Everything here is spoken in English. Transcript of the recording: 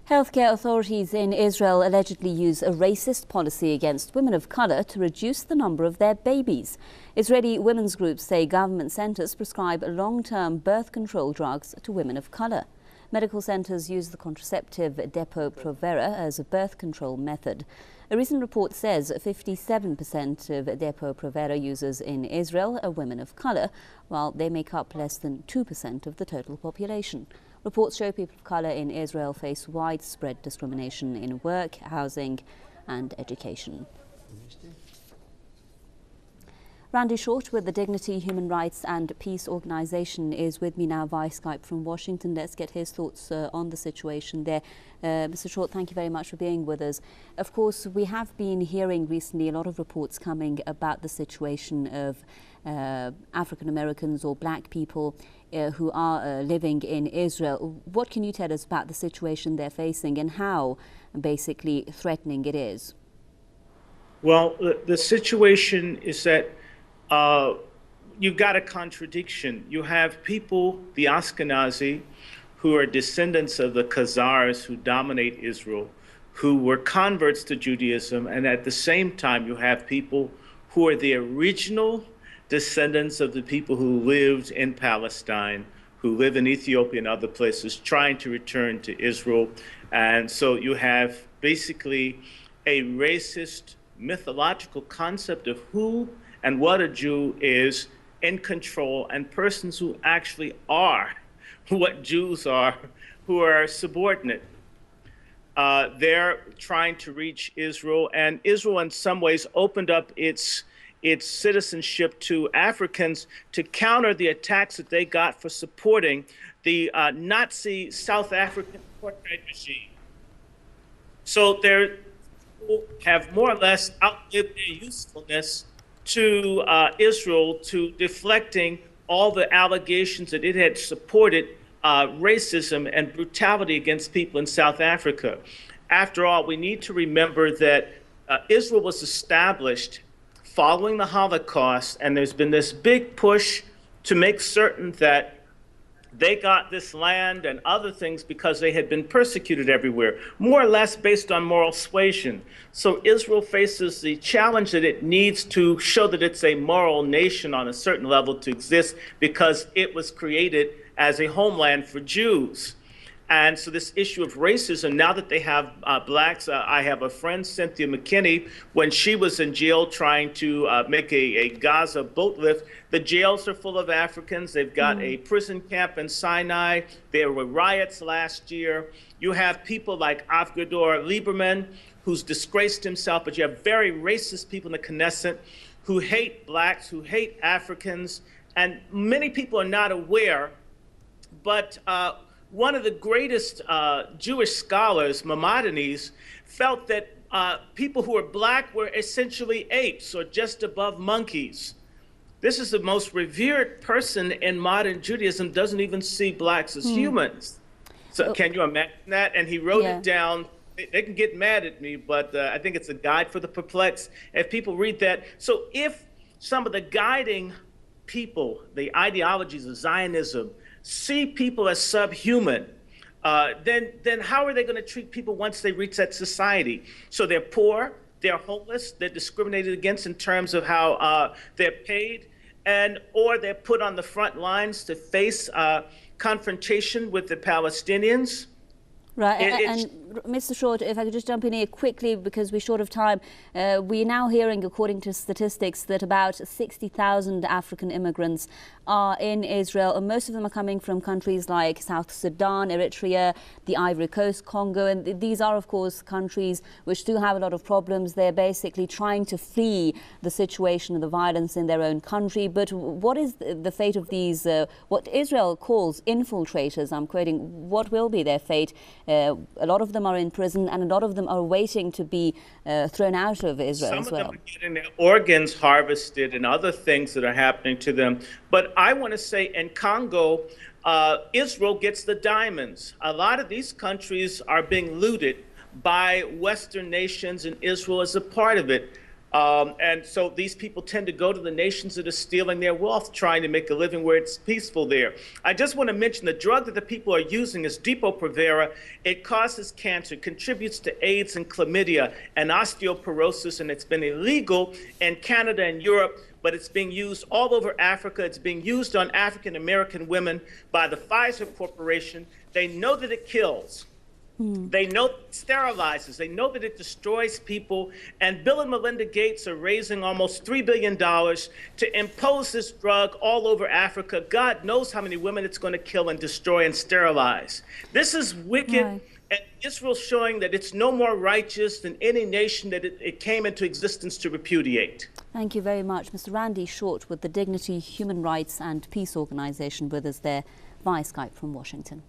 Healthcare authorities in Israel allegedly use a racist policy against women of color to reduce the number of their babies. Israeli women's groups say government centers prescribe long-term birth control drugs to women of color. Medical centers use the contraceptive Depo-Provera as a birth control method. A recent report says 57% of Depo-Provera users in Israel are women of color, while they make up less than 2% of the total population. Reports show people of color in Israel face widespread discrimination in work, housing and education. Randy Short with the Dignity, Human Rights and Peace Organization is with me now via Skype from Washington. Let's get his thoughts on the situation there. Mr. Short, thank you very much for being with us. Of course, we have been hearing recently a lot of reports coming about the situation of African Americans or black people who are living in Israel. What can you tell us about the situation they're facing and how basically threatening it is? Well, the situation is that you've got a contradiction. You have people, the Ashkenazi, who are descendants of the Khazars who dominate Israel, who were converts to Judaism, and at the same time you have people who are the original descendants of the people who lived in Palestine, who live in Ethiopia and other places, trying to return to Israel. And so you have basically a racist mythological concept of who and what a Jew is in control, and persons who actually are what Jews are, who are subordinate. They're trying to reach Israel, and Israel in some ways opened up its citizenship to Africans to counter the attacks that they got for supporting the Nazi South African apartheid regime. So they have more or less outlived their usefulness to Israel, to deflecting all the allegations that it had supported racism and brutality against people in South Africa. After all, we need to remember that Israel was established following the Holocaust, and there's been this big push to make certain that they got this land and other things because they had been persecuted everywhere, more or less based on moral suasion. So Israel faces the challenge that it needs to show that it's a moral nation on a certain level to exist, because it was created as a homeland for Jews. And so this issue of racism, now that they have blacks, I have a friend, Cynthia McKinney, when she was in jail trying to make a Gaza boat lift, the jails are full of Africans. They've got a prison camp in Sinai. There were riots last year. You have people like Avigdor Lieberman, who's disgraced himself, but you have very racist people in the Knesset who hate blacks, who hate Africans, and many people are not aware, but one of the greatest Jewish scholars, Maimonides, felt that people who are black were essentially apes or just above monkeys. This is the most revered person in modern Judaism, doesn't even see blacks as humans. So can you imagine that? And he wrote it down. They can get mad at me, but I think it's a guide for the perplexed. If people read that, so if some of the guiding people, the ideologies of Zionism, see people as subhuman, then how are they going to treat people once they reach that society? So they're poor, they're homeless, they're discriminated against in terms of how they're paid, or they're put on the front lines to face confrontation with the Palestinians. Right, and Mr. Short, if I could just jump in here quickly because we're short of time. We're now hearing, according to statistics, that about 60,000 African immigrants are in Israel, and most of them are coming from countries like South Sudan, Eritrea, the Ivory Coast, Congo, and these are, of course, countries which do have a lot of problems. They're basically trying to flee the situation and the violence in their own country. But what is the fate of these, what Israel calls infiltrators? I'm quoting, what will be their fate? A lot of them are in prison, and a lot of them are waiting to be thrown out of Israel as well. Some of them are getting their organs harvested and other things that are happening to them. But I want to say in Congo, Israel gets the diamonds. A lot of these countries are being looted by Western nations, and Israel is a part of it. And so these people tend to go to the nations that are stealing their wealth, trying to make a living where it's peaceful there. I just want to mention the drug that the people are using is Depo-Provera. It causes cancer, contributes to AIDS and chlamydia and osteoporosis, and it's been illegal in Canada and Europe, but it's being used all over Africa. It's being used on African-American women by the Pfizer Corporation. They know that it kills. They know it sterilizes. They know that it destroys people. And Bill and Melinda Gates are raising almost $3 billion to impose this drug all over Africa. God knows how many women it's going to kill and destroy and sterilize. This is wicked. Right. And Israel's showing that it's no more righteous than any nation that it came into existence to repudiate. Thank you very much. Mr. Randy Short with the Dignity Human Rights and Peace Organization with us there via Skype from Washington.